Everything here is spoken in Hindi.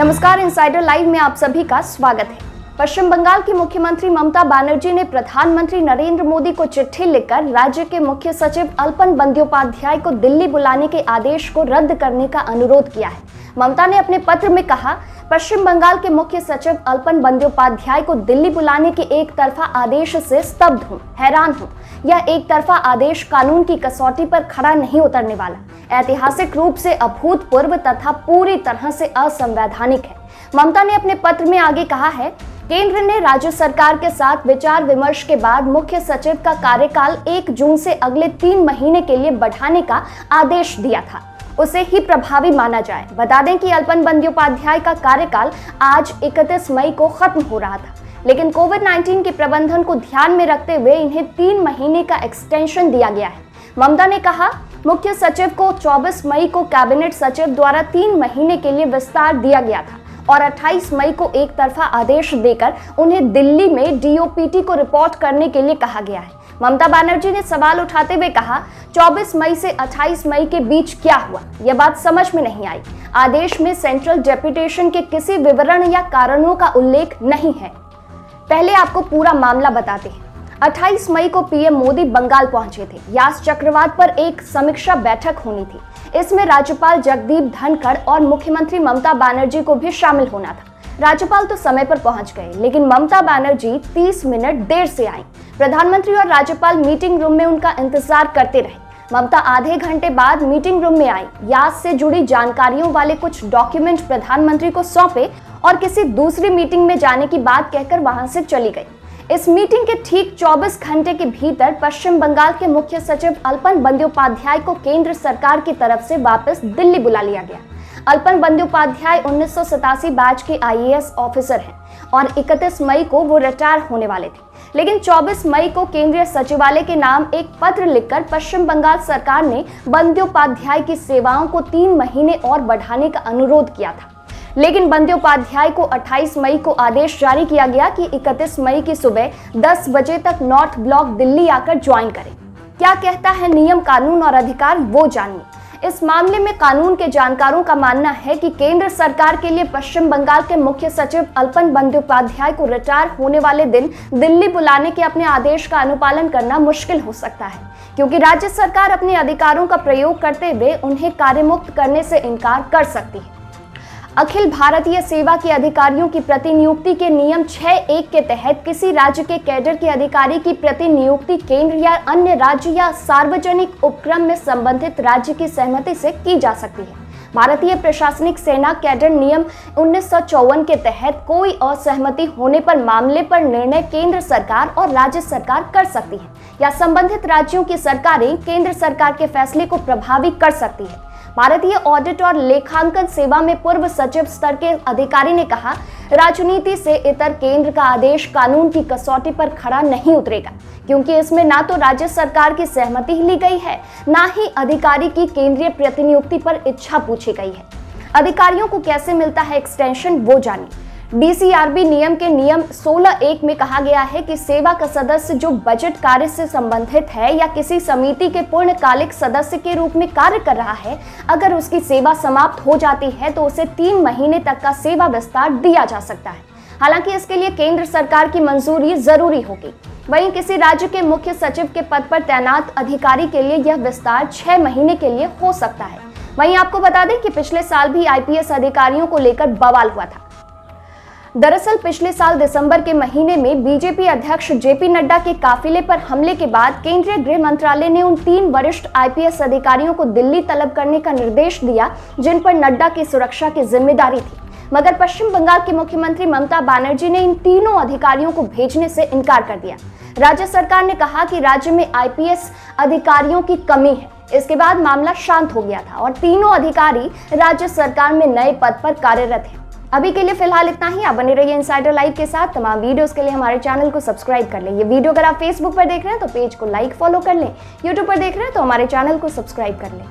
नमस्कार, इनसाइडर लाइव में आप सभी का स्वागत है। पश्चिम बंगाल की मुख्यमंत्री ममता बनर्जी ने प्रधानमंत्री नरेंद्र मोदी को चिट्ठी लिखकर राज्य के मुख्य सचिव अल्पन बंद्योपाध्याय को दिल्ली बुलाने के आदेश को रद्द करने का अनुरोध किया है। ममता ने अपने पत्र में कहा, पश्चिम बंगाल के मुख्य सचिव अल्पन बंद्योपाध्याय को दिल्ली बुलाने के एक तरफा आदेश से स्तब्ध हूँ, हैरान हूँ। यह एक तरफा आदेश कानून की कसौटी पर खड़ा नहीं उतरने वाला, ऐतिहासिक रूप से अभूतपूर्व तथा पूरी तरह से असंवैधानिक है। ममता ने अपने पत्र में आगे कहा है, केंद्र ने राज्य सरकार के साथ विचार विमर्श के बाद मुख्य सचिव का कार्यकाल 1 जून से अगले 3 महीने के लिए बढ़ाने का आदेश दिया था, उसे ही प्रभावी माना जाए। बता दें कि अल्पन बंद्योपाध्याय का कार्यकाल आज 31 मई को खत्म हो रहा था, लेकिन कोविड-19 के प्रबंधन को ध्यान में रखते हुए इन्हें 3 महीने का एक्सटेंशन दिया गया है। ममता ने कहा, मुख्य सचिव को 24 मई को कैबिनेट सचिव द्वारा 3 महीने के लिए विस्तार दिया गया था और 28 मई को एक तरफा आदेश देकर उन्हें दिल्ली में डीओपीटी को रिपोर्ट करने के लिए कहा गया है। ममता बनर्जी ने सवाल उठाते हुए कहा, 24 मई से 28 मई के बीच क्या हुआ, यह बात समझ में नहीं आई। आदेश में सेंट्रल डेपुटेशन के किसी विवरण या कारणों का उल्लेख नहीं है। पहले आपको पूरा मामला बताते हैं। 28 मई को पीएम मोदी बंगाल पहुंचे थे। यास चक्रवात पर एक समीक्षा बैठक होनी थी। इसमें राज्यपाल जगदीप धनखड़ और मुख्यमंत्री ममता बनर्जी को भी शामिल होना था। राज्यपाल तो समय पर पहुंच गए, लेकिन ममता बनर्जी 30 मिनट देर से आई। प्रधानमंत्री और राज्यपाल मीटिंग रूम में उनका इंतजार करते रहे। ममता आधे घंटे बाद मीटिंग रूम में आई, यास से जुड़ी जानकारियों वाले कुछ डॉक्यूमेंट प्रधानमंत्री को सौंपे और किसी दूसरी मीटिंग में जाने की बात कहकर वहां से चली गई। इस मीटिंग के ठीक 24 घंटे के भीतर पश्चिम बंगाल के मुख्य सचिव अल्पन बंद्योपाध्याय को केंद्र सरकार की तरफ से वापस दिल्ली बुला लिया गया। अल्पन बंद्योपाध्याय 1987 बैच के आईएएस ऑफिसर हैं और 31 मई को वो रिटायर होने वाले थे, लेकिन 24 मई को केंद्रीय सचिवालय के नाम एक पत्र लिखकर पश्चिम बंगाल सरकार ने बंद्योपाध्याय की सेवाओं को 3 महीने और बढ़ाने का अनुरोध किया था। लेकिन बंद्योपाध्याय को 28 मई को आदेश जारी किया गया कि 31 मई की सुबह 10 बजे तक नॉर्थ ब्लॉक दिल्ली आकर ज्वाइन करें। क्या कहता है नियम, कानून और अधिकार, वो जानिए। इस मामले में कानून के जानकारों का मानना है कि केंद्र सरकार के लिए पश्चिम बंगाल के मुख्य सचिव अल्पन बंद्योपाध्याय को रिटायर होने वाले दिन दिल्ली बुलाने के अपने आदेश का अनुपालन करना मुश्किल हो सकता है, क्योंकि राज्य सरकार अपने अधिकारों का प्रयोग करते हुए उन्हें कार्यमुक्त करने से इनकार कर सकती है। अखिल भारतीय सेवा के अधिकारियों की प्रतिनियुक्ति के नियम 6(1) के तहत किसी राज्य के कैडर के अधिकारी की प्रतिनियुक्ति केंद्र या अन्य राज्य या सार्वजनिक उपक्रम में संबंधित राज्य की सहमति से की जा सकती है। भारतीय प्रशासनिक सेना कैडर नियम 1954 के तहत कोई असहमति होने पर मामले पर निर्णय केंद्र सरकार और राज्य सरकार कर सकती है या संबंधित राज्यों की सरकारें केंद्र सरकार के फैसले को प्रभावी कर सकती है। भारतीय ऑडिट और लेखांकन सेवा में पूर्व सचिव स्तर के अधिकारी ने कहा, राजनीति से इतर केंद्र का आदेश कानून की कसौटी पर खड़ा नहीं उतरेगा, क्योंकि इसमें ना तो राज्य सरकार की सहमति ली गई है, ना ही अधिकारी की केंद्रीय प्रतिनियुक्ति पर इच्छा पूछी गई है। अधिकारियों को कैसे मिलता है एक्सटेंशन, वो जानिए। डीसीआरबी नियम के नियम 16(1) में कहा गया है कि सेवा का सदस्य जो बजट कार्य से संबंधित है या किसी समिति के पूर्णकालिक सदस्य के रूप में कार्य कर रहा है, अगर उसकी सेवा समाप्त हो जाती है तो उसे 3 महीने तक का सेवा विस्तार दिया जा सकता है। हालांकि इसके लिए केंद्र सरकार की मंजूरी जरूरी होगी। वहीं किसी राज्य के मुख्य सचिव के पद पर तैनात अधिकारी के लिए यह विस्तार 6 महीने के लिए हो सकता है। वहीं आपको बता दें कि पिछले साल भी आईपीएस अधिकारियों को लेकर बवाल हुआ था। दरअसल पिछले साल दिसंबर के महीने में बीजेपी अध्यक्ष जेपी नड्डा के काफिले पर हमले के बाद केंद्रीय गृह मंत्रालय ने उन 3 वरिष्ठ आईपीएस अधिकारियों को दिल्ली तलब करने का निर्देश दिया जिन पर नड्डा की सुरक्षा की जिम्मेदारी थी, मगर पश्चिम बंगाल की मुख्यमंत्री ममता बनर्जी ने इन तीनों अधिकारियों को भेजने से इनकार कर दिया। राज्य सरकार ने कहा कि राज्य में आईपीएस अधिकारियों की कमी है। इसके बाद मामला शांत हो गया था और तीनों अधिकारी राज्य सरकार में नए पद पर कार्यरत हैं। अभी के लिए फिलहाल इतना ही। आप बने रहिए इनसाइडर लाइव के साथ। तमाम वीडियोस के लिए हमारे चैनल को सब्सक्राइब कर लें। ये वीडियो अगर आप फेसबुक पर देख रहे हैं तो पेज को लाइक फॉलो कर लें। यूट्यूब पर देख रहे हैं तो हमारे चैनल को सब्सक्राइब कर लें।